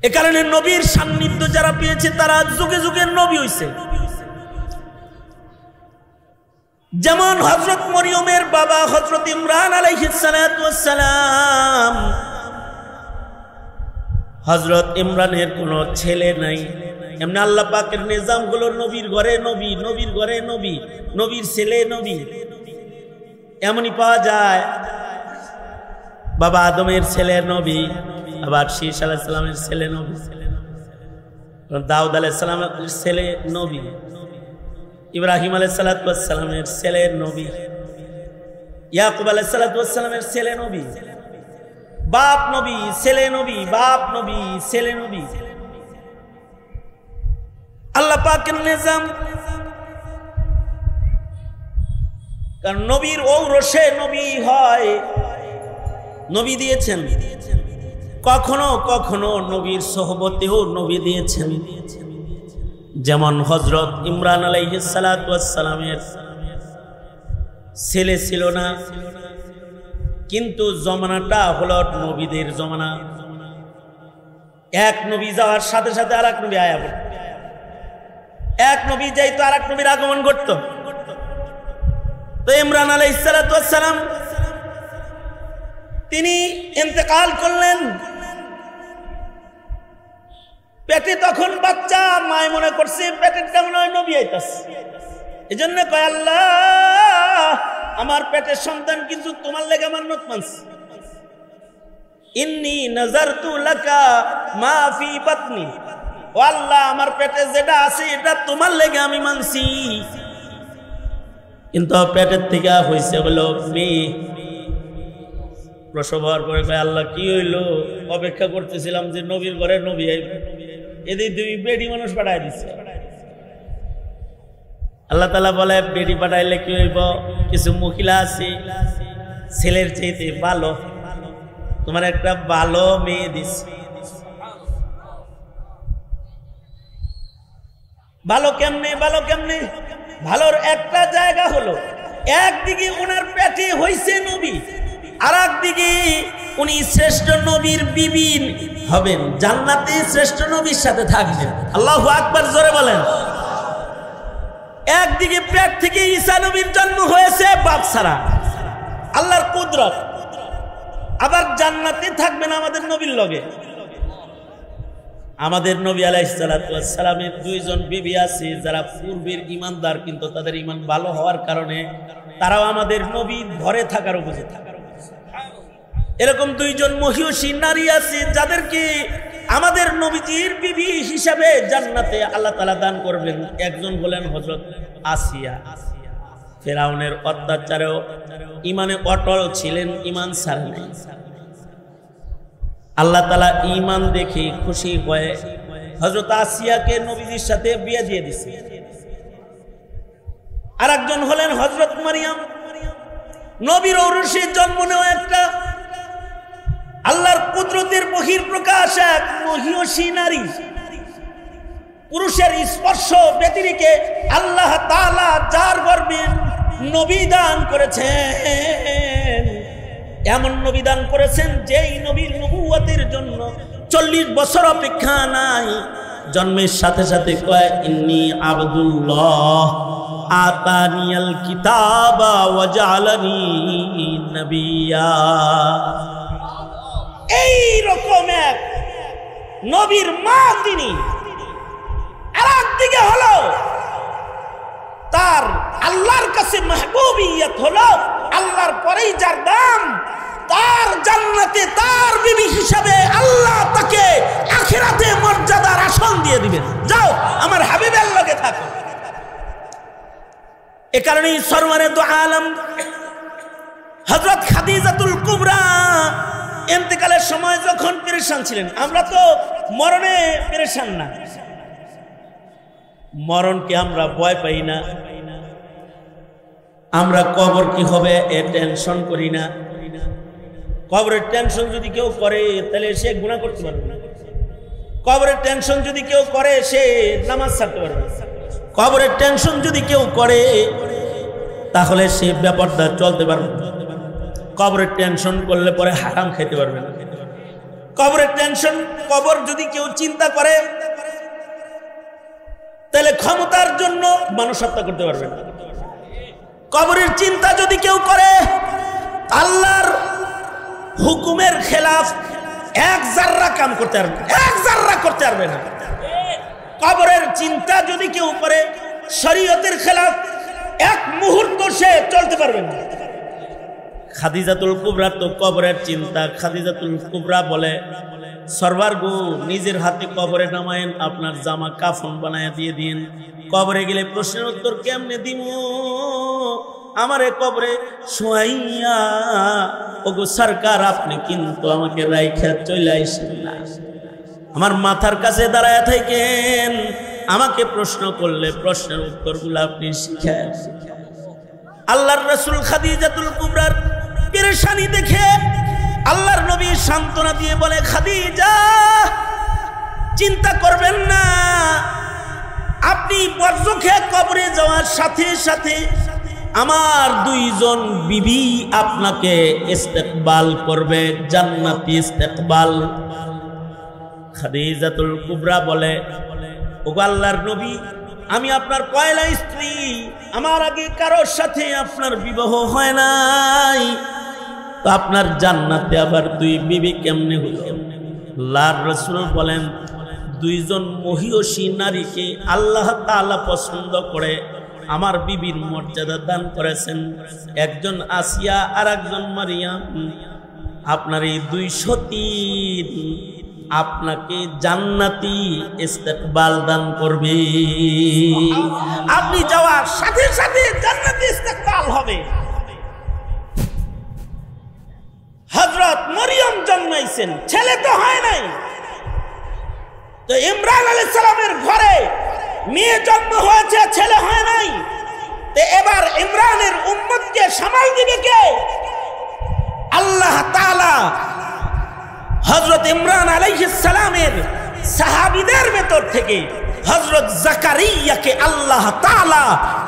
এ কারণে নবীর সান্নিধ্য যারা পেয়েছে তারা যুগে যুগে নবী হইছে। যেমন হযরত মরিয়মের বাবা হযরত ইমরান আলাইহিস সালাতু ওয়াস সালাম, হযরত ইমরানের কোনো ছেলে নাই, এমনি আল্লাহ পাকের নিজাম গুলো নবীর ঘরে নবী, নবীর ঘরে নবী, নবীর ছেলে নবী এমনই পাওয়া যায়। বাবা আদমের ছেলে নবী, আবার শীষ আলাইহিস সালামের ছেলে নবী, দাউদ আলাইহিস সালামের ছেলে নবী, ইব্রাহিম আলাইহিস সালামের ছেলে নবী, ইয়াকুব আলাইহিস সালামের ছেলে নবী, বাপ নবী ছেলে নবী, বাপ নবী ছেলে নবী। আল্লাহ পাকের নিজাম, কারণ নবীর ঔরসে নবী হয়, নবী দিয়েছেন। কখনো কখনো নবীর সোহবতেও নবী দিয়েছেন। যেমন হযরত ইমরান আলাইহিস সালাতু ওয়াস সালামের ছেলে ছিল না, কিন্তু জমানাটা হলো নবীদের জমানা। এক নবী যাওয়ার সাথে সাথে আরেক নবী আয়া পড়ত, এক নবী যাইতো আরেক নবীর আগমন ঘটত। তো ইমরান আলাইহিস সালাতু ওয়াস সালাম তিনি ইন্তেকাল করলেন। পেটে তখন বাচ্চা, মায় মনে করছে পেটের কেমন হয় নবী আইতাছে, এজন্য কয় আল্লাহ আমার পেটের সন্তান কিন্তু তোমার লেগে মান্নত মানছে, ইন্নী নাযারতু লাকা মা ফি বাতনি, ও আল্লাহ আমার পেটে যেটা আছে এটা তোমার লেগে আমি মানছি। কিন্তু পেটের থেকে হইছে হলো মেয়ে। প্রসব হওয়ার পরে কয় আল্লাহ কি হইলো, অপেক্ষা করতেছিলাম যে নবীর ঘরে নবী আইবে, এদের দুই বেডি মানুষ পাঠাই দিচ্ছে। আল্লাহ তাআলা বলে বেডি পাঠাইলে কি হইব, কিছু মহিলা আছে ছেলের চাইতে ভালো, তোমার একটা ভালো মেয়ে দিচ্ছে। ভালো কেমনে, ভালো কেমনে? ভালোর একটা জায়গা হলো একদিকে ওনার পেটে হইছে নবী, আর একদিকে উনি শ্রেষ্ঠ নবীর বিবি হবেন, জান্নাতে শ্রেষ্ঠ নবীর সাথে থাকবেন। আল্লাহু আকবার, জোরে বলেন। একদিকে পেট থেকে ঈসা নবীর জন্ম হয়েছে বাপ ছাড়া, আল্লাহর কুদরত, আবার জান্নাতে থাকবেন আমাদের নবীর লগে। আমাদের নবী আলাইহিস সালাতু ওয়াস সালামের দুইজন বিবি আছে যারা পূর্বের ঈমানদার, কিন্তু তাদের ঈমান ভালো হওয়ার কারণে তারাও আমাদের নবীর ঘরে থাকার উপযুক্ত। এরকম দুইজন মহিয়সী নারী আছে যাদেরকে আমাদের নবীজির বিবি হিসাবে জান্নাতে আল্লাহ তাআলা দান করবেন। একজন হলেন হযরত আসিয়া, ফেরাউনের অত্যাচারেও ঈমানে অটল ছিলেন, ঈমান ছাড়েন নাই। আল্লাহ তাআলা ঈমান দেখে খুশি হয়ে হযরত আসিয়াকে নবীজির সাথে বিয়ে দিয়ে দিয়েছে। আরেকজন হলেন হযরত মারিয়াম, নবীর ঔরসে জন্ম নেওয়া একটা আল্লাহর কুদরতের বহিঃপ্রকাশ, এক মহিয়সী নারী। পুরুষের স্পর্শ ব্যতিরেকে আল্লাহ তাআলা যার গর্ভে নবী দান করেছেন, এমন নবী দান করেছেন যেই নবীর নবুয়তের জন্য 40 বছর অপেক্ষা নাই। জন্মের সাথে সাথে কয় ইন্নী আবদুল্লাহ আতানিয়াল কিতাবা ওয়া জাআলানি নবিয়্যা। এই রকম এক নবীর মা তিনি। আর একদিকে হলো তার আল্লাহর কাছে মাহবুবিয়ত হলো, আল্লাহর পরেই যার দাম, তার জান্নাতে তার বিবি হিসাবে আল্লাহ তাকে আখিরাতে মর্যাদার আসন দিয়ে দিবেন। যাও আমার হাবিবের লগে থাকো। এ কারণেই সরওয়ারে দু আলম হযরত খাদিজাতুল কুবরা ইন্তেকালের সময় যখন পেরেশান ছিলেন, আমরা তো মরণে পেরেশান না, মরণকে আমরা ভয় পাই না, আমরা কবর কি হবে এ টেনশন করি না। কবরের টেনশন যদি কেউ করে তাহলে সে গুনাহ করতে পারবে না। কবরের টেনশন যদি কেউ করে সে নামাজ ছাড়তে পারবে না। কবরের টেনশন যদি কেউ করে তাহলে সে ব্যাপারটা চলতে পারবে না। কবরের টেনশন করলে পরে হারাম খেতে পারবে না। কবরের টেনশন, কবর যদি কেউ চিন্তা করে তাহলে ক্ষমতার জন্য মানুষ হত্যা করতে পারবে না। কবরের চিন্তা যদি কেউ করে আল্লাহর হুকুমের খেলাফ এক জাররা কাম করতে পারবে, এক জাররা করতে পারবে না। কবরের চিন্তা যদি কেউ করে শরীয়তের খেলাফ এক মুহূর্ত সে চলতে পারবে না। খাদিজাতুল কুবরা তো কবরের চিন্তা। খাদিজাতুল কুবরা বলে, সরওয়ার গো, নিজের হাতে কবরে নামায়েন, আপনার জামা কাফন বানায় দিয়ে দিন। কবরে গেলে প্রশ্নের উত্তর কেমনে দিব? আমারে কবরে শোয়াইয়া ওগো সরকার, আপনি কিন্তু আমাকে রাইখা চলে আইসেন না, আমার মাথার কাছে দাঁড়ায় থাকেন, আমাকে প্রশ্ন করলে প্রশ্নের উত্তরগুলো আপনি শিখায়। আল্লাহর রাসূল খাদিজাতুল কুবরার পেরেশানি দেখে আল্লাহর নবী সান্ত্বনা দিয়ে বলে, খাদিজা চিন্তা করবেন না, আপনি বর্জখে কবরে যাওয়ার সাথে সাথে আমার দুইজন বিবি আপনাকে ইস্তেকবাল করবে, জান্নাতি ইস্তেকবাল। খাদিজাতুল কুবরা বলে, ওগো আল্লাহর নবী, আমি আপনার পয়লা স্ত্রী, আমার আগে কারোর সাথে আপনার বিবাহ হয় নাই, তো আপনার জান্নাতে আবার দুই বিবি কেমনে হলো? আল্লাহর রাসূল বলেন, দুইজন মহিয়সী নারীকে আল্লাহ তাআলা পছন্দ করে আমার বিবির মর্যাদা দান করেছেন, একজন আসিয়া আর একজন মারিয়াম। আপনার এই দুই সতী আপনাকে জান্নাতি ইস্তেকবাল দান করবে, আপনি যাওয়ার সাথে সাথে জান্নাতি ইস্তেকবাল হবে। হযরত মরিয়ম জন্মাইছেন, ছেলে তো হয় নাই, তো ইমরান আলাইহিস সালামের ঘরে মেয়ে জন্ম হয়েছে, ছেলে হয় নাই, তো এবার ইমরানের উম্মতকে সামাল দিবে কে? আল্লাহ তাআলা হযরত ইমরান আলাইহিস সালামের সাহাবীদের ভেতর থেকে হযরত জাকারিয়াকে আল্লাহ তাআলা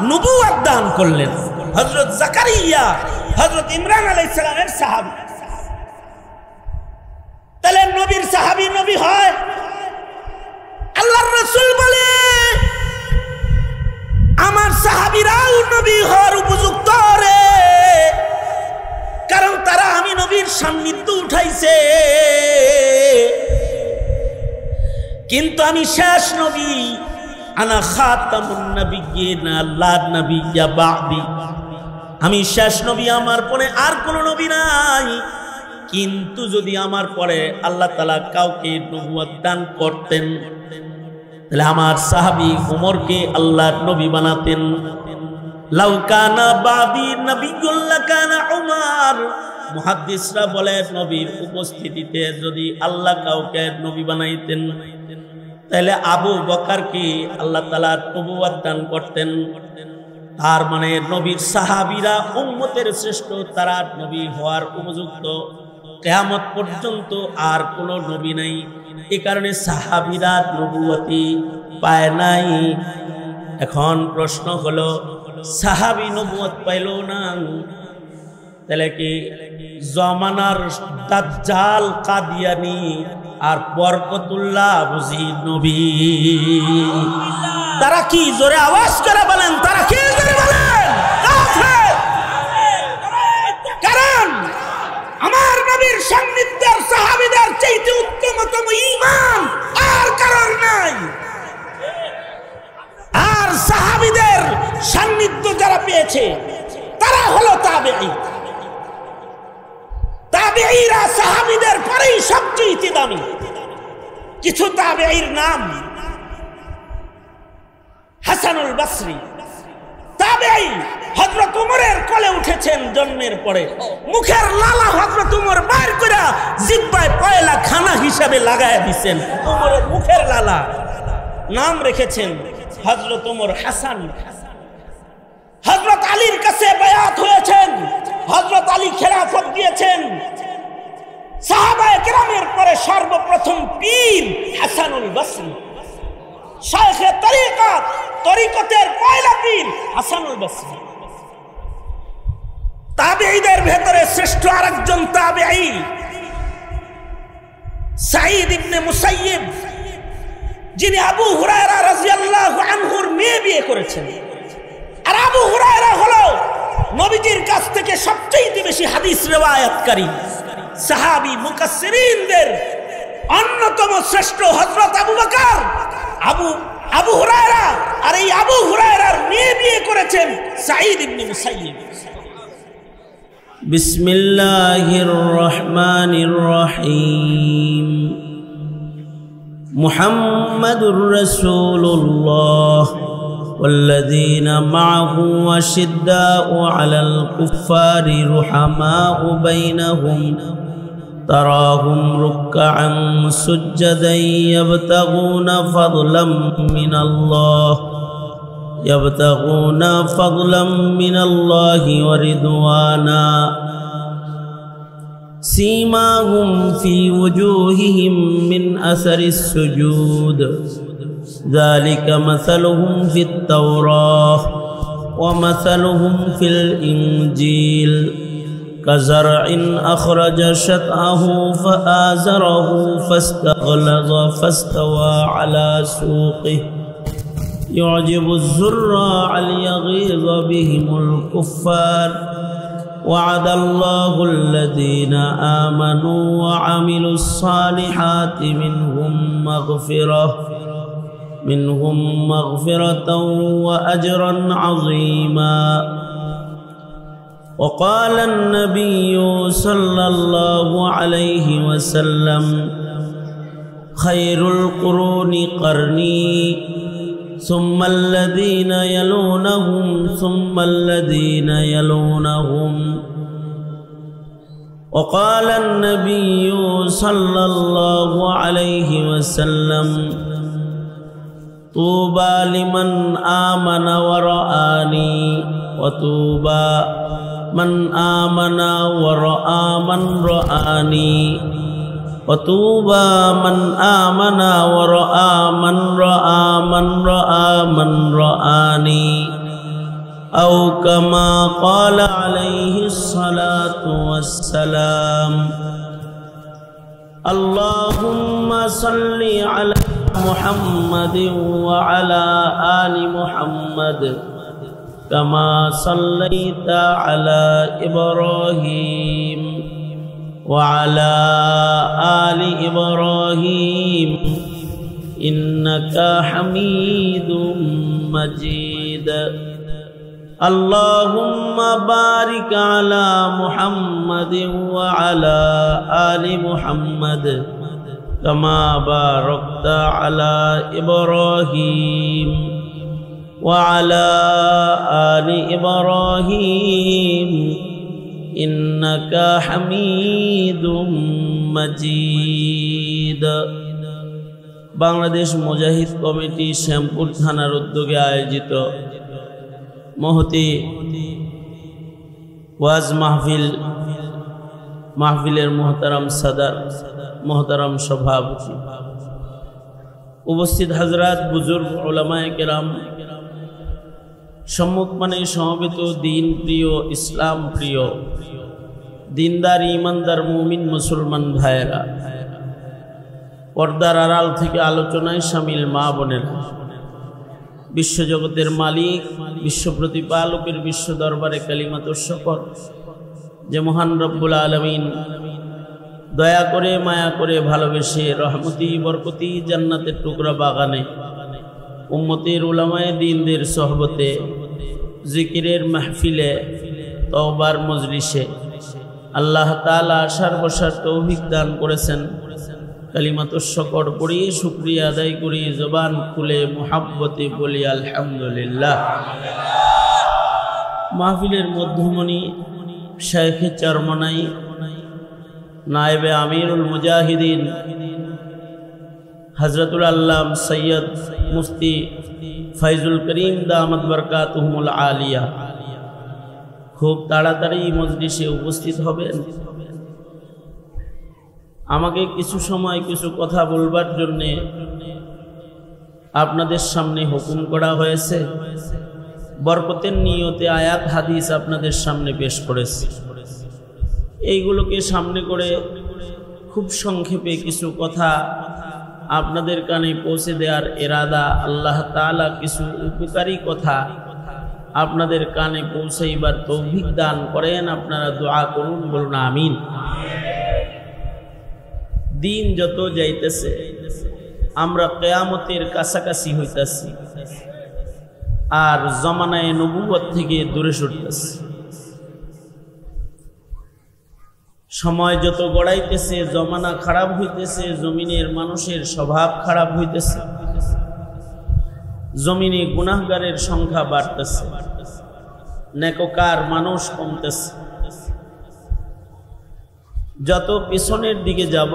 নবুয়ত দান করলেন। হযরত জাকারিয়া হযরত ইমরান আলাইহিস সালামের সাহাবী, তাহলে নবীর সাহাবী নবী হয়। আল্লাহর রাসূল বলে, আমার সাহাবীরাও নবী হওয়ার উপযুক্ত রে, কারণ তারা আমি নবীর সান্নিধ্য উঠাইছে, কিন্তু আমি শেষ নবী, আনা খাতামুন নাবিয়্যিন লা নাবিয়্যা বা'দি, আমি শেষ নবী, আমার পরে আর কোন নবী নাই। কিন্তু যদি আমার পরে আল্লাহ তাআলা কাউকে নবুয়ত দান করতেন, তাহলে আমার সাহাবী উমরকে আল্লাহর নবী বানাতেন। লাউ কানা বাদি নবিয়্যুন লাকানা উমর। মুহাদ্দিসরা বলে, নবীর উপস্থিতিতে যদি আল্লাহ কাউকে নবী বানাইতেন, তাহলে আবু বকরকে আল্লাহ তাআলা নবুয়ত দান করতেন। তার মানে নবীর সাহাবীরা উম্মতের শ্রেষ্ঠ, তারা নবী হওয়ার উপযুক্ত। কিয়ামত পর্যন্ত আর কোন নবী নাই, এই কারণে সাহাবীরা নবুয়তি পায় নাই। এখন প্রশ্ন হলো, সাহাবী নবুয়ত পাইল না, তাহলে কি জমানার দাজ্জাল কাদিয়ানি আর বরকতুল্লাহ বুঝি নবী? তারা কি? জোরে আওয়াজ করে বলেন, তারা কি? জোরে বলেন। কারণ আমার নবীর সান্নিধ্যের সাহাবীদের চাইতে উত্তমতম ঈমান আর কারোর নাই। আর সাহাবীদের সান্নিধ্য যারা পেয়েছে তারা হলো তাবেঈ। তাবেঈরা সাহাবীদের পরেই সবচেয়ে দামি। কিছু তাবেঈর নাম: হাসানুল বসরি তাবেঈ, হযরত উমরের কোলে উঠেছেন জন্মের পরে, মুখের লালা হযরত উমর বাইর করে জিহ্বায় পয়লা খানা হিসাবে লাগায় দিবেন। উমরের মুখের লালা নাম রেখেছেন হযরত উমর হাসান। হযরত আলীর কাছে বায়াত হয়েছেন, হযরত আলী খেলাফত দিয়েছেন। সাহাবায়ে কেরামের পরে সর্বপ্রথম পীর হাসানুল বসরি, শায়খে তরিকত, তরিকতের পয়লা পীর হাসানুল বসরি। তাবেঈদের ভেতরে শ্রেষ্ঠ আরেকজন তাবেঈ সাঈদ ইবনে মুসাইয়্যিব যিনি আবু হুরায়রা রাদিয়াল্লাহু আনহুর মেয়ে বিয়ে করেছেন। আর আবু হুরায়রা হলো নবীজির কাছ থেকে সবচেয়ে বেশি হাদিস রিওয়ায়াতকারী সাহাবী মুকাসসিরিনদের অন্যতম শ্রেষ্ঠ হযরত আবু বকর আবু হুরায়রা। আর এই আবু হুরায়রার মেয়ে বিয়ে করেছেন সাঈদ ইবনে মুসাইয়্যিব। বিসমিল্লাহির রহমানির রহিম। মুহাম্মাদুর রাসূলুল্লাহ والذين معه أشداء على الكفار رحماء بينهم تراهم ركعا سجدا يبتغون فضلا من الله ورضوانا سيماهم في وجوههم من أثر السجود ذلك مثلهم في التوراة ومثلهم في الإنجيل كزرع أخرج شطأه فآزره فاستغلظ فاستوى على سوقه يعجب الزراع ليغيظ بهم الكفار وعد الله الذين آمنوا وعملوا الصالحات منهم مغفرة وأجرا عظيما. وقال النبي صلى الله عليه وسلم خير القرون قرني ثم الذين يلونهم ثم الذين يلونهم. وقال النبي صلى الله عليه وسلم طوبى لمن آمن ورآني وطوبى من آمن ورآ من رآني وطوبى من آمن ورآ من رآ من رآ من رآني أو كما قال عليه الصلاة والسلام. اللهم صل على محمد وعلى آل محمد كما صليت على إبراهيم وعلى آل إبراهيم إنك حميد مجيد. اللهم بارك على محمد وعلى آل محمد كما باركت على إبراهيم وعلى آل إبراهيم إنك حميد مجيد. বাংলাদেশ মুজাহিদ কমিটি শ্যামপুর থানার উদ্যোগে আয়োজিত মহতি ওয়াজ মাহফিলের মোহতারাম সাদার, মোহতারাম সভাপতি, উপস্থিত হাজরাত, বুজুর্গ, উলামায়ে কেরাম, সম্মুখমানে সমবেত দিন প্রিয়, ইসলাম প্রিয়, দিনদার ইমানদার মুমিন মুসলমান ভাইয়েরা, পর্দার আড়াল থেকে আলোচনায় শামিল মা বোনেরা, বিশ্বজগতের মালিক, বিশ্ব প্রতিপালকের বিশ্ব দরবারে কালিমাতুর শুকর যে মহান রব্বুল আলামিন দয়া করে, মায়া করে, ভালোবেসে রহমতি বরকতি জান্নাতের টুকরা বাগানে উম্মতের উলামায়ে দ্বীনদের সোহবতে, জিকিরের মাহফিলে, তওবার মজলিসে আল্লাহ তাআলা আসার বসার তৌফিক দান করেছেন। কালিমাতুর শুকর পড়িয়ে শুকরিয়া আদায় করি, জবান খুলে মুহাব্বতে বলি আলহামদুলিল্লাহ। মাহফিলের মধ্যমণি শাইখে চরমনাই, নায়েবে আমিরুল মুজাহিদিন হযরতুল আল্লাম সৈয়দ মুফতি ফয়জুল করিম দামাত বরকাতুহুমুল আলিয়া খুব তাড়াতাড়ি মজলিসে উপস্থিত হবেন। আমাকে কিছু সময় কিছু কথা বলবার জন্যে আপনাদের সামনে হুকুম করা হয়েছে। বরকতের নিয়তে আয়াত হাদিস আপনাদের সামনে পেশ করেছি। এইগুলোকে সামনে করে খুব সংক্ষেপে কিছু কথা আপনাদের কানে পৌঁছে দেওয়ার ইরাদা। আল্লাহ তাআলা কিছু উপকারী কথা আপনাদের কানে পৌঁছাইবার তৌফিক দান করেন। আপনারা দোয়া করুন, বলুন আমিন। দিন যত যাইতেছে আমরা কিয়ামতের কাছাকাছি হইতাছি আর জমানায়ে নবুয়ত থেকে দূরে সরতেছি। সময় যত গড়াইতেছে জমানা খারাপ হইতেছে, জমিনের মানুষের স্বভাব খারাপ হইতেছে, জমিনে গুনাহগারের সংখ্যা বাড়তেছে, নেককার মানুষ কমতেছে। যত পিছনের দিকে যাব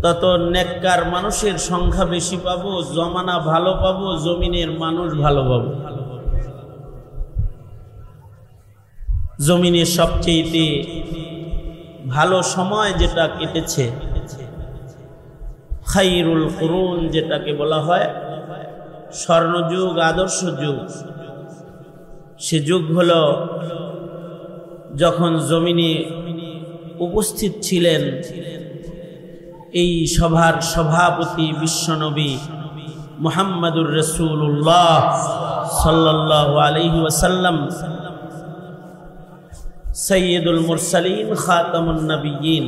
তত নেককার মানুষের সংখ্যা বেশি পাবো, জমানা ভালো পাবো, জমিনের মানুষ ভালো পাবো। জমিনের সবচেয়ে ভালো সময় যেটা কেটেছে, খায়রুল কুরুন যেটাকে বলা হয় স্বর্ণযুগ, আদর্শ যুগ, সে যুগ হলো যখন জমিনে উপস্থিত ছিলেন এই সভার সভাপতি বিশ্বনবী মুহাম্মদুর রাসূলুল্লাহ সাল্লাল্লাহু আলাইহি ওয়াসাল্লাম, সাইয়্যিদুল মুরসালিন, খাতামুন নবিয়্যিন,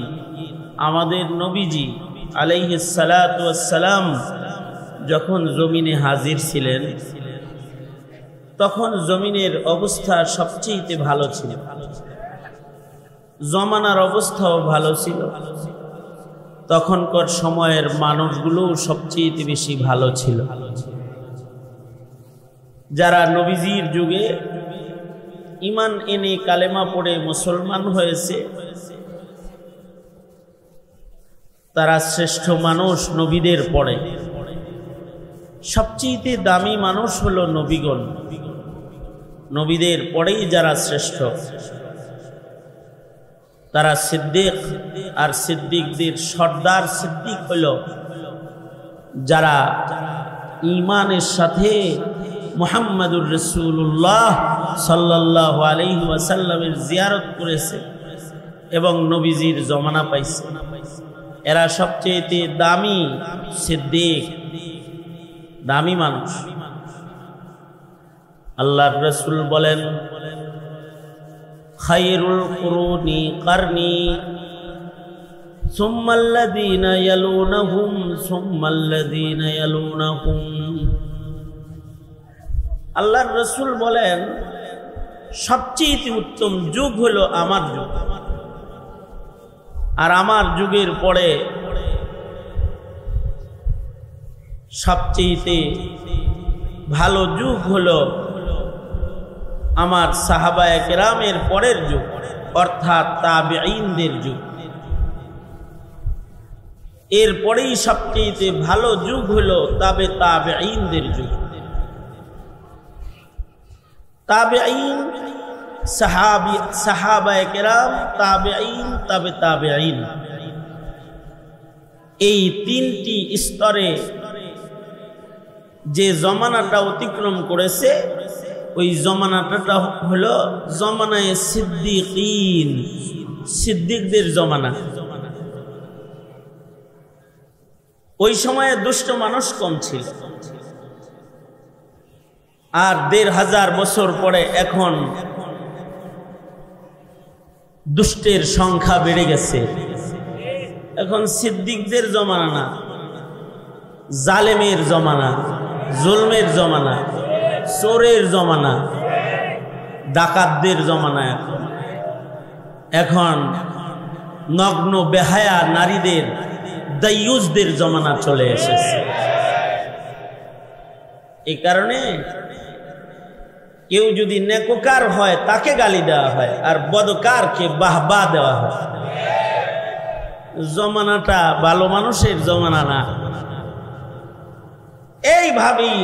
আমাদের নবীজি আলাইহিস সালাতু ওয়াস সালাম যখন জমিনে হাজির ছিলেন তখন জমিনের অবস্থা সবচেয়ে ভালো ছিল, জমানার অবস্থাও ভালো ছিল, তখনকার সময়ের মানুষগুলো সবচেয়ে বেশি ভালো ছিল। যারা নবীজির যুগে ঈমান এনে কালেমা পড়ে মুসলমান হয়েছে তারা শ্রেষ্ঠ মানুষ নবীদের পরে। সবচেয়ে দামি মানুষ হলো নবীগণ, নবীদের পরেই যারা শ্রেষ্ঠ তারা সিদ্দিক, আর সিদ্দিকদের সর্দার সিদ্দিক হলো যারা ঈমানের সাথে মুহাম্মদুর রাসূলুল্লাহ সাল্লাল্লাহু আলাইহি ওয়াসাল্লামের জিয়ারত করেছে এবং নবীজির জমানা পাইছে। এরা সবচেয়ে দামি সিদ্দিক, দামি মানুষ। আল্লাহর রাসূল বলেন, খায়রুল কুরুনি কারনি সুম্মাল্লাযীনা ইয়ালুনাহুম সুম্মাল্লাযীনা ইয়ালুনাহুম। আল্লাহর রাসূল বলেন সবচেয়ে উত্তম যুগ হলো আমার যুগ, আর আমার যুগের পরে সবচেয়ে ভালো যুগ হলো আমার সাহাবায়ে কেরামের পরের যুগ, অর্থাৎ তাবেঈনদের যুগ। এরপরেই সবচেয়ে ভালো যুগ হলো তাবেঈনদের যুগ। তাবেঈন, সাহাবায়ে কেরাম, তাবেঈন, তাবেঈন, এই তিনটি স্তরে যে জমানাটা অতিক্রম করেছে ওই জমানাটা হলো জমানায়ে সিদ্দিকিন, সিদ্দিকদের জমানা। ওই সময়ে দুষ্ট মানুষ কম ছিল, আর ১৫০০ বছর পরে এখন দুষ্টের সংখ্যা বেড়ে গেছে। এখন সিদ্দিকদের জমানা না, জালেমের জমানা, জুলমের জমানা, চোরের জমানা, ডাকাতদের জমানা। এখন নগ্ন বেহায়া নারীদের, দায়ুসদের জমানা চলে এসেছে। এই কারণে কেউ যদি নেককার হয় তাকে গালি দেওয়া হয়, আর বদকারকে বাহবা দেওয়া হয়। জমানাটা ভালো মানুষের জমানা না। এইভাবেই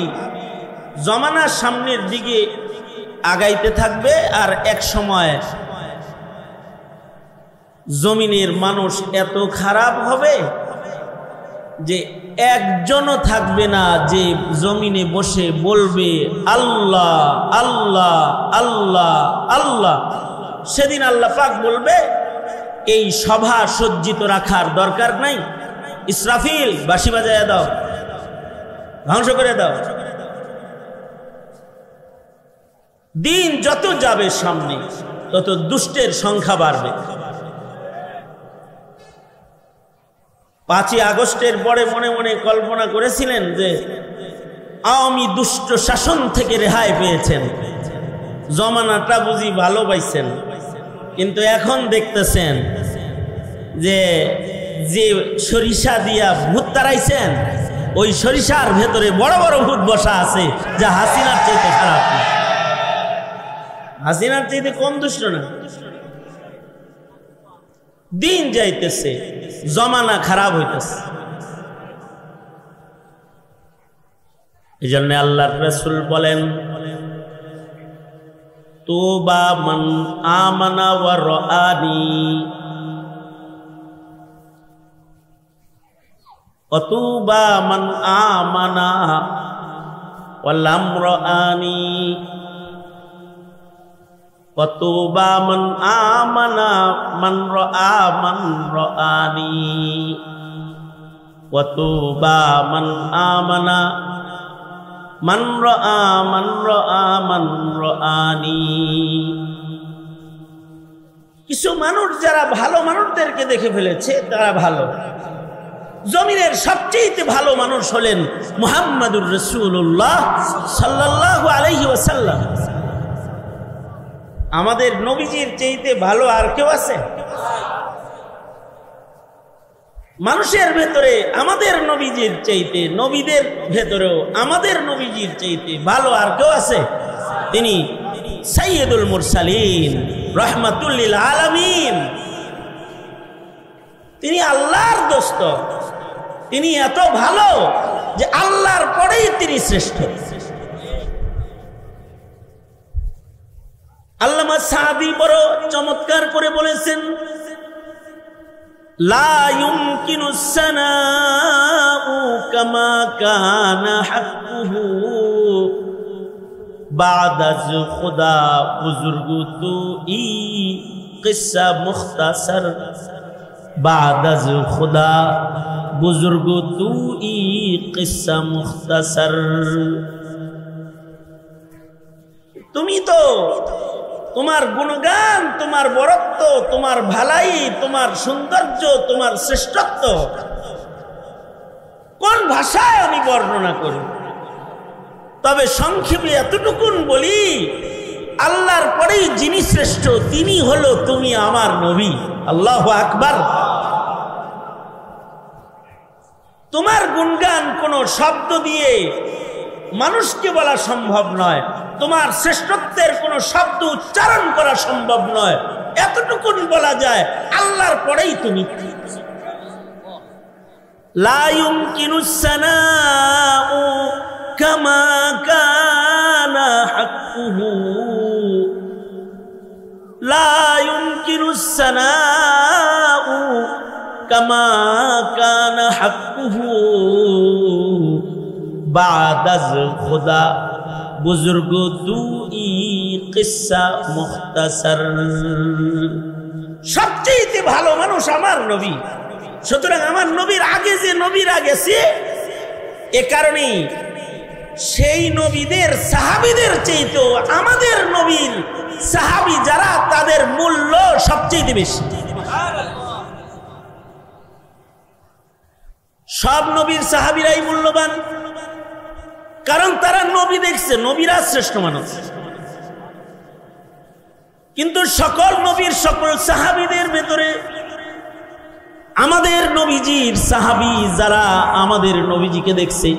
জমানার সামনের দিকে আগাইতে থাকবে, আর এক সময় জমিনের মানুষ এত খারাপ হবে যে একজনও থাকবে না যে জমিনে বসে বলবে আল্লাহ আল্লাহ আল্লাহ আল্লাহ। সেদিন আল্লাহ পাক বলবে এই সভা সজ্জিত রাখার দরকার নাই। ইসরাফিল বাঁশি বাজায় দাও, ধ্বংস করে দাও। দিন যত যাবে সামনে তত দুষ্টের সংখ্যা বাড়বে। 5ই আগস্টের পরে মনে মনে কল্পনা করেছিলেন যে আওয়ামী দুষ্ট শাসন থেকে রেহাই পেয়েছেন, জমানাটা বুঝি ভালো পাইছেন। কিন্তু এখন দেখতেছেন যে যে সরিষা দিয়া ভূত তাড়াইছেন, ওই সরিষার ভেতরে বড় বড় ভূত বসা আছে, যা হাসিনার চাইতে খারাপ না। হাসিনার চাইতে কম দুষ্ট না। দিন যাইতেছে, জমানা খারাপ হইতেছে। এই জন্য আল্লাহর রাসূল বলেন, তুবা মান আমানা ওয়া রাআনি অতুবা মান আমানা ওয়া লাম রাআনি অতুবা মান আমানা মান রাআ মান রাআনি অতুবা মান আমানা মান রাআ মান রাআ মান রাআনি। কিছু মানুষ যারা ভালো মানুষদেরকে দেখে ফেলেছে তারা ভালো। জমিনের সবচেয়ে ভালো মানুষ হলেন মুহাম্মাদুর রাসূলুল্লাহ সাল্লাল্লাহু আলাইহি ওয়াসাল্লাম। আমাদের নবীজির চাইতে ভালো আর কেউ আছে? মানুষের ভেতরে আমাদের নবীজির চাইতে, নবীদের ভেতরেও আমাদের নবীজির চাইতে ভালো আর কেউ আছে? তিনি সাইয়্যিদুল মুরসালিন, রাহমাতুল লিল আলামিন। তিনি আল্লাহর দোস্ত। তিনি এত ভালো যে আল্লাহর পরেই তিনি শ্রেষ্ঠ। আল্লামা সাদি বড় চমৎকার করে বলেছেন, লা ইউমকিনুস সানাউ কামা কানা হাক্কুহু বা'দাজ খুদা বুজুর্গ তু ই কিসসা মুখতাসার বা'দাজ খুদা বুজুর্গ তু ই কিসসা মুখতাসার। তুমি তো তোমার গুণগান, তোমার বরত্ব, তোমার ভালাই, তোমার সৌন্দর্য, তোমার শ্রেষ্ঠত্ব কোন ভাষায় আমি বর্ণনা করি? তবে সংক্ষেপে এতটুকুন বলি, আল্লাহর পরেই যিনি শ্রেষ্ঠ তিনি হলো তুমি আমার নবী। আল্লাহু আকবার। তোমার গুণগান কোনো শব্দ দিয়ে মানুষকে বলা সম্ভব নয়, তোমার শ্রেষ্ঠত্বের কোনো শব্দ উচ্চারণ করা সম্ভব নয়। এতটুকুন বলা যায়, আল্লাহর পরেই তুমি। লা ইউমকিনুস সানাউ কামা কানা হাক্কুহু লা ইউমকিনুস সানাউ কামা কানা হাক্কুহু বা'দাজ খুদা বুজুর্গ দুই কিসসা মুখতাসার। সবচেয়ে ভালো মানুষ আমার নবী। সুতরাং আমার নবীর আগে যে নবীরা গেছে, এ কারণেই সেই নবীদের সাহাবীদের চাইতেও আমাদের নবীর সাহাবী যারা, তাদের মূল্য সবচেয়ে বেশি। সব নবীর সাহাবীরাই মূল্যবান, কারণ তারা নবী দেখছে, নবীরা শ্রেষ্ঠ মানুষ। কিন্তু সকল নবীর সকল সাহাবীদের ভেতরে আমাদের নবীজির সাহাবী যারা আমাদের নবীজিকে দেখছে,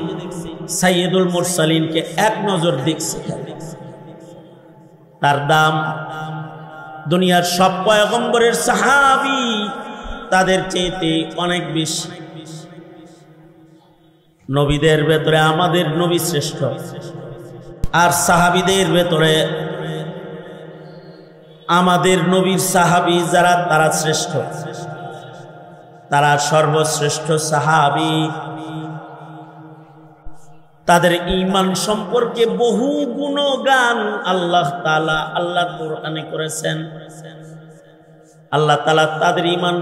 সাইয়্যিদুল মুরসালিনকে এক নজর দেখছে, তার দাম দুনিয়ার সব পয়গম্বরের সাহাবী তাদের চাইতে অনেক বেশি। নবীদের ভেতরে আমাদের নবী শ্রেষ্ঠ, আর সাহাবীদের ভেতরে আমাদের নবীর সাহাবী যারা তারা শ্রেষ্ঠ, তারা সর্বশ্রেষ্ঠ সাহাবী। তাদের ঈমান সম্পর্কে বহু গুণগান আল্লাহ তাআলা আল্লাহর কোরআনে করেছেন। আল্লাহ তাআলা তাদের ঈমান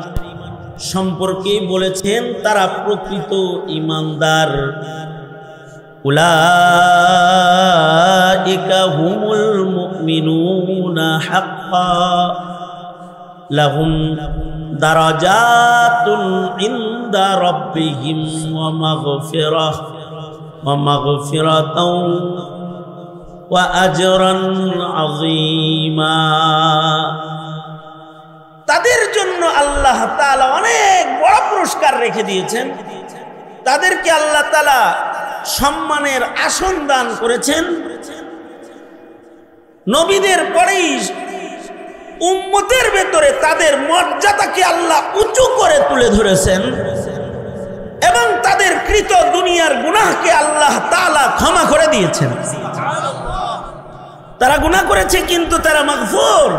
সম্পর্কে বলেছেন তারা প্রকৃত ঈমানদার। উলাইকা হুমুল মুমিনুনা হাক্কান লাহুম দারাজাতুন ইনদা রাব্বিহিম ওয়া মাগফিরাতাও ওয়া আজরান আযীমা। তাদের জন্য আল্লাহ তাআলা অনেক বড় পুরস্কার রেখে দিয়েছেন। তাদেরকে আল্লাহ তাআলা সম্মানের আসন দান করেছেন। নবীদের পরেই উম্মতের ভেতরে তাদের মর্যাদাকে আল্লাহ উঁচু করে তুলে ধরেছেন এবং তাদের কৃত দুনিয়ার গুনাহকে আল্লাহ তাআলা ক্ষমা করে দিয়েছেন। তারা গুনাহ করেছে কিন্তু তারা মাগফুর,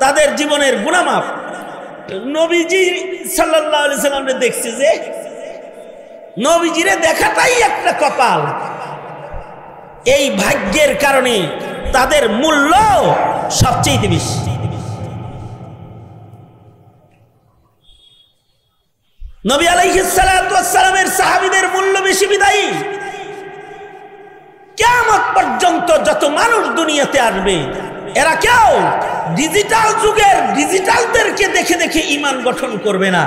তাদের জীবনের গুনাহ মাফ। নবীজি সাল্লাল্লাহু আলাইহি সাল্লাম দেখছে যে নবীজিরে দেখাটাই একটা কপাল। এই ভাগ্যের কারণে তাদের মূল্য সবচেয়ে বেশি। নবী আলাইহিস সালাতু ওয়াস সালামের সাহাবীদের মূল্য বেশি বিদায়ী। কিয়ামত পর্যন্ত যত মানুষ দুনিয়াতে আসবে এরা কেউ ডিজিটাল যুগের ডিজিটালদেরকে দেখে দেখে ঈমান গঠন করবে না।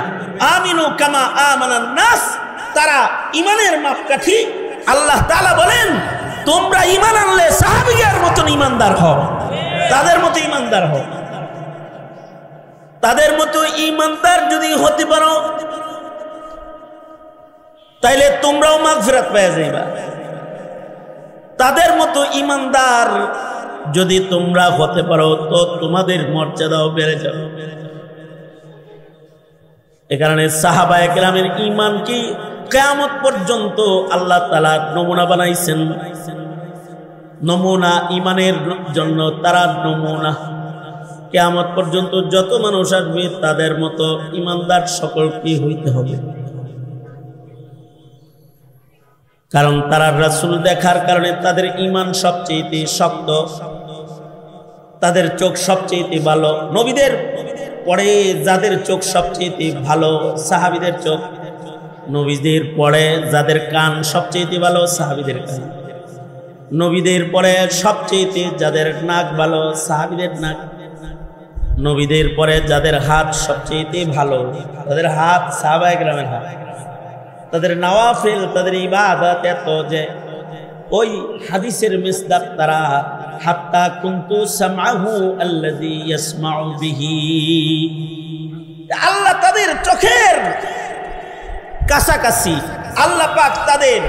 আমিনু কামা আমানান নাস, তারা ঈমানের মাপকাঠি। আল্লাহ তাআলা বলেন তোমরা ঈমান আনলে সাহাবীদের মতন ঈমানদার হও, তাদের মতো ঈমানদার হও। তাদের মতো ঈমানদার যদি হতে পারো তাইলে তোমরাও মাগফিরাত পেয়ে যাইবা। তাদের মতো ঈমানদার যদি তোমরা হতে পারো তো তোমাদের মর্যাদাও বেড়ে যাবে। এ কারণে সাহাবায়ে কেরামের ঈমানকে কিয়ামত পর্যন্ত আল্লাহ তাআলা নমুনা বানাইছেন। নমুনা ঈমানের জন্য তারা নমুনা। কিয়ামত পর্যন্ত যত মানুষ আসবে তাদের মতো ঈমানদার সকলকে হইতে হবে। কারণ তারা রাসূল দেখার কারণে তাদের ঈমান সবচেয়ে শক্ত, তাদের চোখ সবচেয়ে ভালো। নবীদের পরে যাদের চোখ সবচেয়ে ভালো সাহাবীদের চোখ, নবীদের পরে যাদের কান সবচেয়ে ভালো সাহাবীদের কান, নবীদের পরে সবচেয়ে যাদের নাক ভালো সাহাবীদের নাক, নবীদের পরে যাদের হাত সবচেয়ে ভালো তাদের হাত সাহাবায়ে কেরামের হাত। তাদের নওয়াফিল, তাদের ইবাদত এত যে ওই হাদিসের মিসদাক তারা হাত্তা কুনতু সামআহু আল্লাযী ইয়াসমাউ বিহি। আল্লাহ তাদের চোখের কাছাকাছি, আল্লাহ পাক তাদের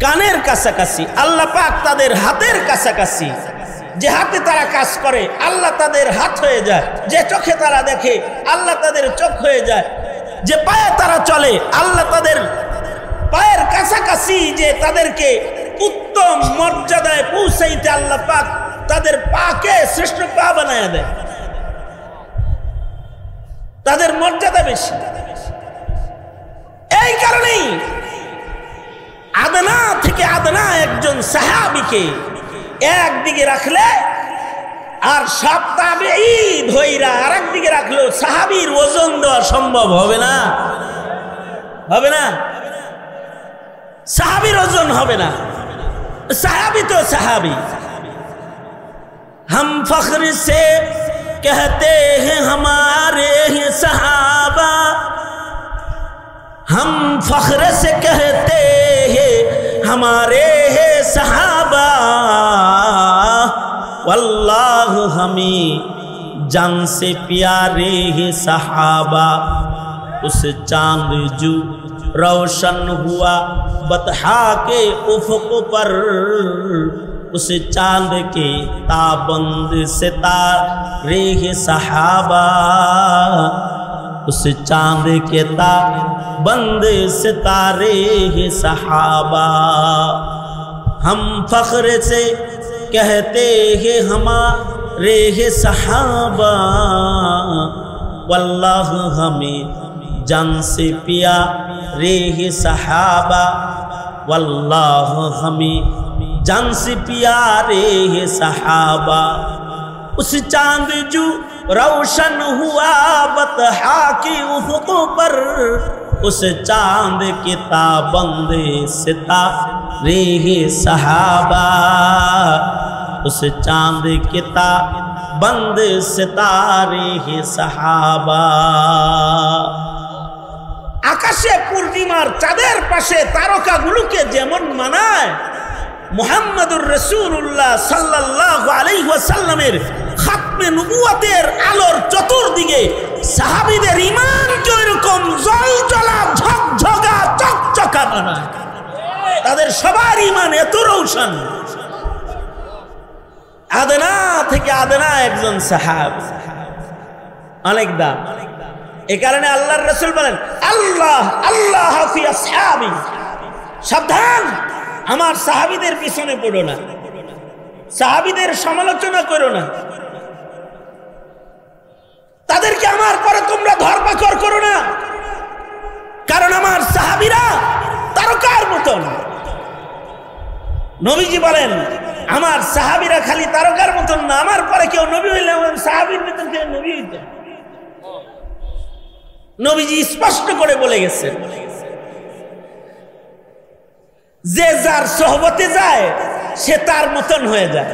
কানের কাছাকাছি, আল্লাহ পাক তাদের হাতের কাছাকাছি। যে হাতে তারা কাজ করে আল্লাহ তাদের হাত হয়ে যায়, যে চোখে তারা দেখে আল্লাহ তাদের চোখ হয়ে যায়, যে পায়ে তারা চলে আল্লাহ তাদের পায়ের কাছাকাছি। যে তাদেরকে উত্তম মর্যাদায় পৌঁছাইতে আল্লাহ পাক তাদের পাকে শ্রেষ্ঠ পা বানায় দেয়, তাদের মর্যাদা বেশি। এই কারণেই আদনা থেকে আদনা একজন সাহাবীকে একদিকে রাখলে আর সব তাবেঈ ধইরা আরেক দিকে রাখলেও সাহাবীর ওজন দেওয়া সম্ভব হবে না, হবে না। সাহাবীর ওজন হবে না। সাহাবী তো সাহাবী। हम फख्र से कहते हैं हमारे हैं सहाबा, हम फख्र से कहते हैं हमारे हैं सहाबा, वल्लाह हमें जान से प्यारे हैं सहाबा। उस चांद जो रोशन हुआ बतहा के उफ़क़ पर, उस चांद के ताबंद सितारे हैं सहाबा, उस चांद के ताबंद सितारे हैं सहाबा। हम फख्र से कहते हैं हमारे हैं सहाबा, वल्लाह हमें जान से प्यारे हैं सहाबा, वल्लाह हमें जान से प्यारे हैं सहाबा। उस चांद जो रोशन हुआ बतहा की उफ़ुक़ पर उस चांद के ताबंदे सितारे सहाबा उस चांद के ताबंद सितारे सहाबा आकाशे पूर्णिमार चाँदेर पाशे तारकागुलोके जेमन मानाय मुहम्मदुर रसूलुल्लाह सल्लल्लाहु अलैहि वसल्लमेर खात्मे नबुवतेर आलोर चतुर्दिके साहाबीदेर ईमानके एरकम जलजला झकझका चकचका बानाय तादेर सबार ईमान एत रौशन आदना थेके आदना एकजन साहाबी अनेक दाम ए कारणे आल्लाहर रसूल बोलेन अल्लाह अल्लाह फी असहाबी साबधान आमार साहाबीदेर पिछने पड़ो ना साहाबीदेर समालोचना करो ना तादेरके आमार परे तोमरा धरपाकड़ करो ना कारण आमार साहाबीरा तारकार मतन नबीजी बोलेन आमार साहाबीरा खाली तारकार मतन ना आमार परे केउ नबी हইলে आमार साहाबीर मतन केउ नबी হইতো नबीजी स्पष्ट करे बोले गेছেন जे जार सोहबते जाए से तार मतन हो जाए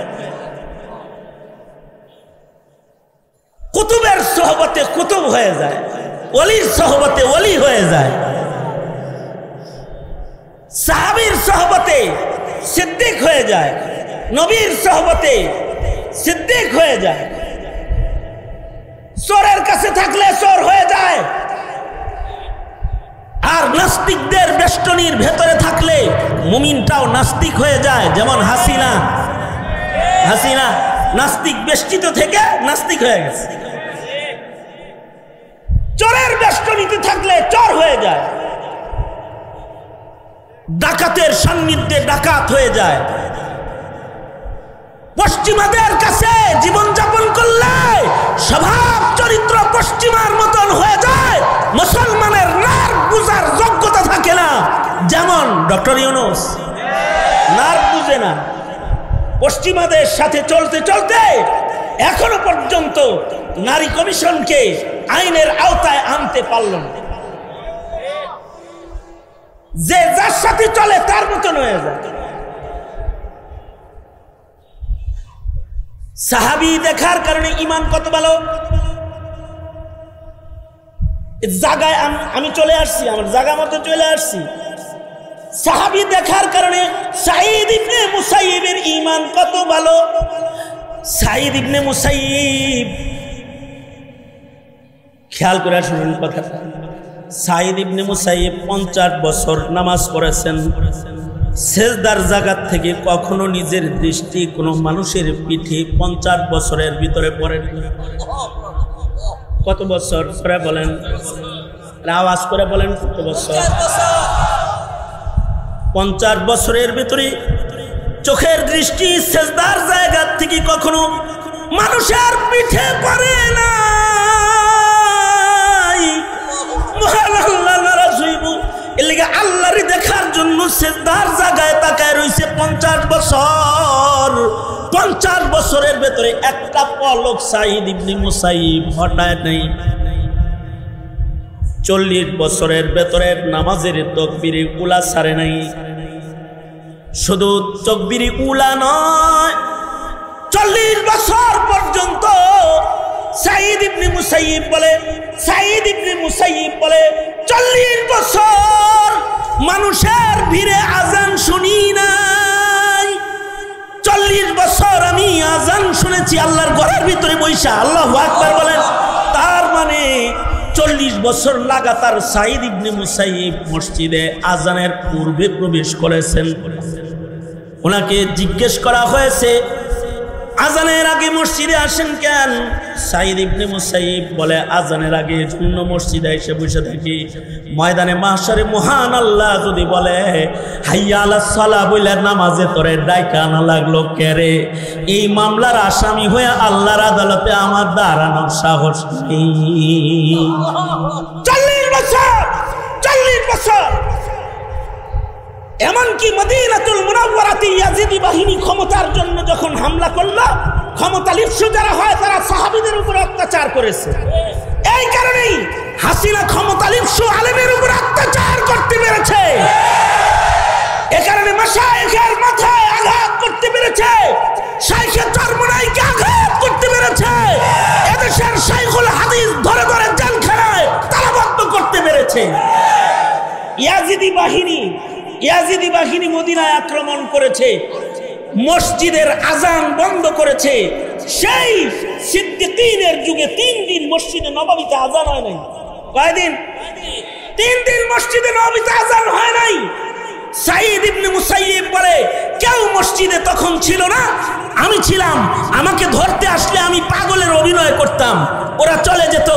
कुतुबेर सोहबते कुतुब हो जाए ओलिर सोहबते ओली हो जाए साहाबीर सोहबते सिद्दीक हो जाए नबीर सोहबते सिद्दीक हो जाए चोरेर काছে থাকলে चोर हो जाए আর নাস্তিকদের বেষ্টনীর ভেতরে থাকলে মুমিনটাও নাস্তিক হয়ে যায় যেমন হাসিনা নাস্তিক বেষ্টিত থেকে নাস্তিক হয়ে গেছে চোরের বেষ্টনীতে থাকলে চোর হয়ে যায় ডাকাতের সান্নিধ্যে ডাকাত হয়ে যায় পশ্চিমাদের কাছে জীবন যাপন করলে স্বভাব চরিত্র পশ্চিমার মতন হয়ে যায় মুসলমানের নার বুঝার যোগ্যতা থাকে না যেমন ডক্টর ইউনূস নার বুঝে না পশ্চিমাদের সাথে চলতে চলতে এখনো পর্যন্ত নারী কমিশনকে আইনের আওতায় আনতে পারল না যে যার সাথে চলে তার মতন হয়ে যায় সাহাবী দেখার কারণে ঈমান কত ভালো জায়গায় আমি চলে আসছি আমার জায়গা মতো চলে আসছি সাহাবী দেখার কারণে সাঈদ ইবনে মুসাইয়িবের ঈমান কত ভালো সাঈদ ইবনে মুসাইয়িব খেয়াল করে শুনুন কথাটা সাঈদ ইবনে মুসাইয়িব 50 বছর নামাজ পড়েছেন সেজদার জায়গা থেকে কখনো নিজের দৃষ্টি কোনো মানুষের পিঠে 50 বছরের ভিতরে পড়ে কত বছর করে বলেন আওয়াজ করে বলেন কত বছর 50 বছরের ভিতরে চোখের দৃষ্টি সেজদার জায়গা থেকে কখনো মানুষের পিঠে পড়ে না মহান আল্লাহ নারাজ হইব এলাকা আল্লাহর দেখার জন্য সেজদার জায়গায় তাকায় রইছে 50 বছর 50 বছরের ভিতরে একটা পলক সাঈদ ইবনে মুসাইয়িব হটায় নাই 40 বছরের ভিতরে নামাজের তাকবীরে উলা ছাড়ে নাই শুধু তাকবীরে উলা নয় 40 বছর পর্যন্ত সাঈদ ইবনে মুসাইয়িব বলে 40 বছর মানুষের ভিড়ে আজান শুনি নাই 40 বছর আমি আজান শুনেছি আল্লাহর ঘরের ভিতরে বৈশা আল্লাহু আকবার বলেন তার মানে 40 বছর লাগাতার সাঈদ ইবনে মুসাইয়িব মসজিদে আজানের পূর্বে প্রবেশ করেছেন ওনাকে জিজ্ঞেস করা হয়েছে আজানের আগে মসজিদে আসেন কেন সাঈদ ইবনে মুসাইয়িব বলে আজানের আগে জন্য মসজিদে এসে বসে থাকি ময়দানে মাহশারে মহান আল্লাহ যদি বলে হাইয়া আলাস সালাহ বলে নামাজে তোরে ডাইকা আনা লাগলো কেরে এই মামলার আসামি হয়ে আল্লাহর আদালতে আমার দাঁড়ানোর সাহস নেই 40 বছর এমনকি মদিনাতুল মুনাওয়ারাতে ইয়াজিদি বাহিনী ক্ষমতার জন্য যখন হামলা করলো, ক্ষমতা লিপ্সু যারা হয় তারা সাহাবীদের উপর অত্যাচার করেছে। এই কারণেই হাসিনা ক্ষমতা লিপ্সু আলেমের উপর অত্যাচার করতে পেরেছে। এ কারণে মাশায়েখের মাথায় আঘাত করতে পেরেছে, শাইখে চরমনাইকে আঘাত করতে পেরেছে, এদেশের শাইখুল হাদিস ধরে ধরে জেলখানায় তালাবদ্ধ করতে পেরেছে। ইয়াজিদি বাহিনী মদিনায় আক্রমণ করেছে, মসজিদের আজান বন্ধ করেছে। সেই সিদ্দিকীনের যুগে 3 দিন মসজিদে নববীতে আজান হয় নাই। কয়দিন? 3 দিন মসজিদে নববীতে আজান হয় নাই। সাঈদ ইবনে মুসাইয়্যিব বলে, কেউ মসজিদে তখন ছিল না, আমি ছিলাম। আমাকে ধরতে আসলে আমি পাগলের অভিনয় করতাম, ওরা চলে যেত।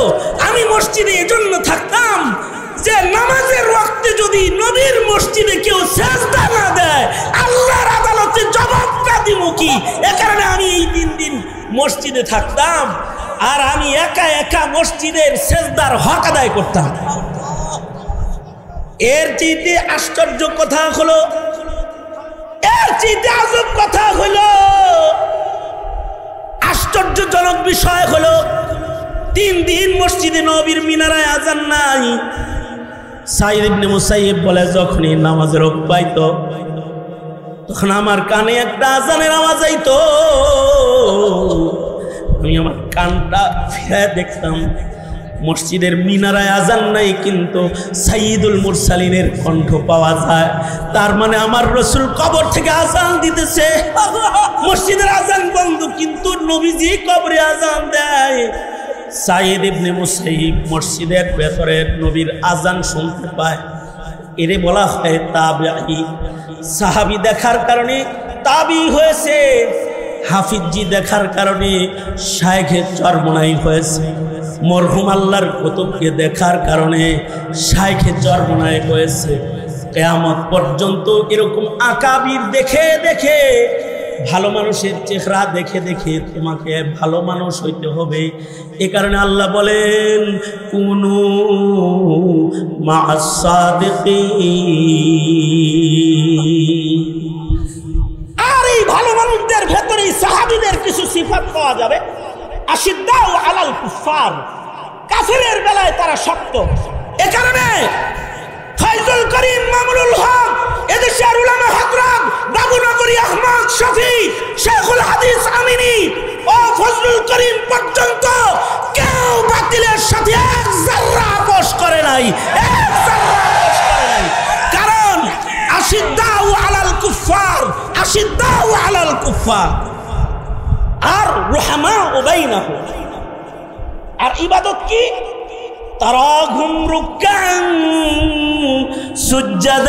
আমি মসজিদে এজন্য থাকতাম যে নামাজের ওয়াক্তে যদি নবীর মসজিদে কেউ সিজদা না দেয়, আল্লাহর আদালতে জবাবটা দিব কি? এ কারণে আমি এই 3 দিন মসজিদে থাকতাম, আর আমি একা একা মসজিদের সিজদার হক আদায় করতাম। এর চাইতে আশ্চর্য কথা হলো, এর চাইতে আজব কথা হলো, আশ্চর্যজনক বিষয় হলো 3 দিন মসজিদে নবীর মিনারায় আজান নাই। সাঈদ ইবনে মুসাইয়্যিব বলে, যখনই নামাজের ওয়াক্ত পাইতো তখন আমার কানে একটা আজানের আওয়াজ আইতো, আমি আমার কানটা ফিরে দেখতাম মসজিদের মিনারায় আজান নাই, কিন্তু সাইয়্যিদুল মুরসালিনের কণ্ঠ পাওয়া যায়। তার মানে আমার রাসূল কবর থেকে আজান দিতেছে। মসজিদের আজান বন্ধ, কিন্তু নবীজি কবরে আজান দেয়। সাঈদ ইবনে মুসাইয়্যিব মসজিদের ভেতরে নবীর আজান শুনতে পায়। এরে বলা হয় তাবিঈ। সাহাবী দেখার কারণে তাবি হয়েছে, হাফিজি দেখার কারণে শাইখে চরমনাই হয়েছে, মরহুম আল্লাহর কুতুবকে দেখার কারণে শাইখে চরমনাই হয়েছে। কিয়ামত পর্যন্ত এরকম আকাবির দেখে দেখে, ভালো মানুষের চেহারা দেখে দেখে তোমাকে ভালো মানুষ হইতে হবে। এ কারণে আল্লাহ বলেন, কুনু মা'আস সাদিকিন। আর এই ভালো মানুষদের ভেতরেই সাহাবীদের কিছু সিফাত পাওয়া যাবে। আশিদ্দাউ আলাল কুফার, কাফিরের বেলায় তারা শক্ত। এ কারণে ফাইজুল করিম মামুনুল হক, এদেশের উলামা হযরত বাবুনগরী আহমদ শফি, শেখুল হাদিস আমিনী ও ফজলুল করিম পর্যন্ত কেউ বাতিলের সাথে এক যারা আপোষ করে নাই, এক যারা আপোষ করে নাই। কারণ আশিদ্দাউ আলাল কুফার, আশিদ্দাউ আলাল কুফার, আর রুহামাউ বাইনাহুম। আর ইবাদত কি? তারাহুম রুকআন সুজদান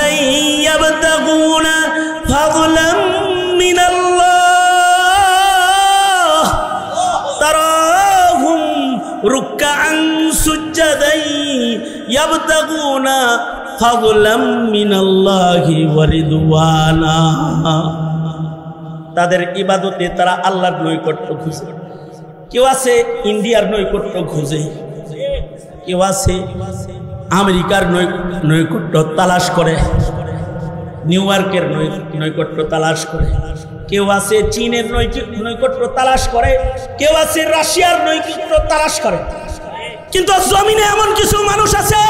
ইয়াবতাগুনা ফাদলাম মিনাল্লাহ, তারাহুম রুকআন সুজদান ইয়াবতাগুনা ফাদলাম মিনাল্লাহি ওয়া রিদওয়ানা। তাদের ইবাদতে তারা আল্লাহর নৈকট্য খুঁজে। কেউ আছে ইন্ডিয়ার নৈকট্য খুঁজে, কেউ আছে আমেরিকার নৈকট্য তালাশ করে, নিউ ইয়র্কের নৈকট্য তালাশ করে, কেউ আছে চীনের নৈকট্য তালাশ করে, কেউ আছে রাশিয়ার নৈকট্য তালাশ করে। কিন্তু জমিনে এমন কিছু মানুষ আছে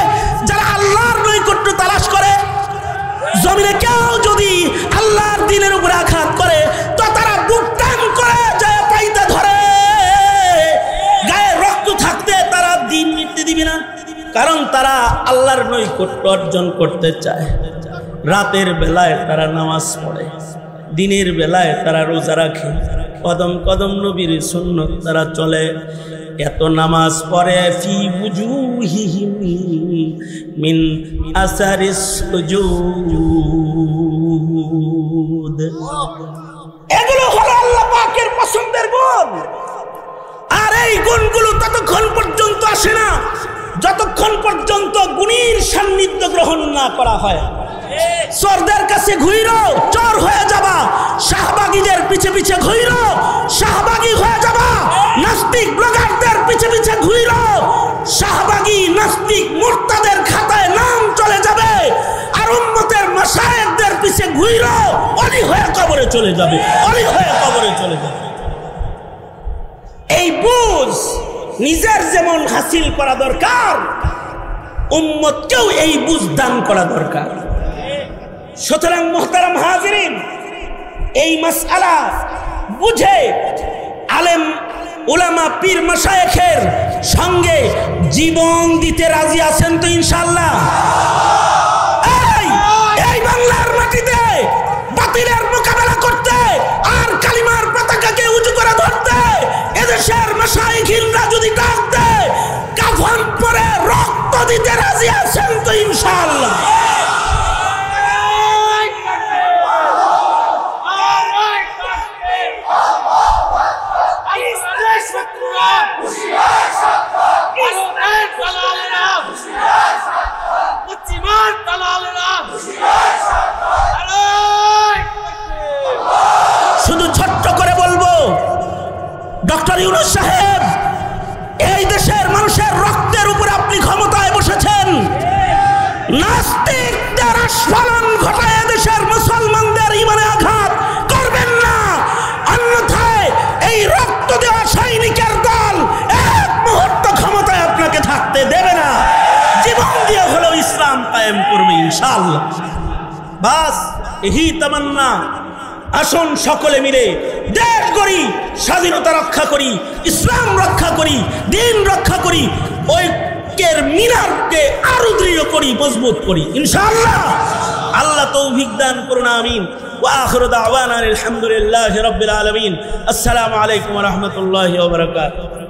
যারা আল্লাহর নৈকট্য তালাশ করে। জমিনে কেউ যদি আল্লাহর দ্বীনের উপর আঘাত করে তো তারা বুক টান করে যায় পাইতে ধরে, গায়ে রক্ত থাকতে তারা দ্বীন মিটতে দিবে না। কারণ তারা আল্লাহর নৈকট্য অর্জন করতে চায়। রাতের বেলায় তারা নামাজ পড়ে, দিনের বেলায় তারা রোজা রাখে, কদম কদম নবীর সুন্নত তারা চলে। এত নামাজ পড়ে, ফি বুজুহিহিম মিন আসারিস সুজুদ। এগুলো হলো আল্লাহ পাকের পছন্দের গুণ। আর এই গুণগুলো ততক্ষণ পর্যন্ত আসে না যতক্ষণ পর্যন্ত গুণীর সান্নিধ্য গ্রহণ না করা হয়। চোরদের কাছে ঘুইরো, চোর হয়ে যাবা। শাহবাগীদের পিছে পিছে ঘুইরো, শাহবাগী হয়ে যাবা। নাস্তিক ব্লগারদের পিছে পিছে ঘুইরো, শাহবাগী নাস্তিক মুরতাদের খাতায় নাম চলে যাবে। আর উম্মতের মাশায়েখদের পিছে ঘুইরো অলি হয়ে কবরে চলে যাবে, অলি হয়ে কবরে চলে যাবে। এই বুঝ নিজের যেমন হাসিল করা দরকার, উম্মতকেও এই বুঝ দান করা দরকার। সুতরাং মুহতারাম হাজিরিন, এই মাসআলা বুঝে আলেম উলামা পীর মাশায়েখের সঙ্গে জীবন দিতে রাজি আছেন তো ইনশাআল্লাহ? এই বাংলার মাটিতে বাতিলের মোকাবেলা করতে আর কালিমার পতাকাকে উঁচু করে ধরতে এদেশের মাশায়েখিনরা যদি ডাক দেয়, কাফন পরে রক্ত দিতে রাজি আছেন তো ইনশাআল্লাহ? শুধু ছোট্ট করে বলবো, ডক্টর ইউনূস সাহেব, এই দেশের মানুষের রক্তের উপরে আপনি ক্ষমতায় বসেছেন। নাস্তিকদের আস্ফালন ঘটায় দেশের মুসলমানদের ঈমানে আঘাত করবেন না, অন্যথায় এই রক্ত দেওয়া সৈনিকের দল এক মুহূর্ত ক্ষমতায় আপনাকে থাকতে দেবে না। জীবন দিয়ে হলেও ইসলাম কায়েম করবে ইনশাআল্লাহ। বাস এই তামান্না। আসুন সকলে মিলে দেশ গড়ি, স্বাধীনতা রক্ষা করি, ইসলাম রক্ষা করি, দিন রক্ষা করি, ঐক্যের মিনারকে আরো দৃঢ় করি, মজবুত করি ইনশাআল্লাহ। আল্লাহ তৌফিক দান করুন, আমিন। ওয়া আখিরু দাওয়ানা আলহামদুলিল্লাহি রাব্বিল আলামিন। আসসালামু আলাইকুম ওয়া রাহমাতুল্লাহি ওয়া বারাকাতুহু।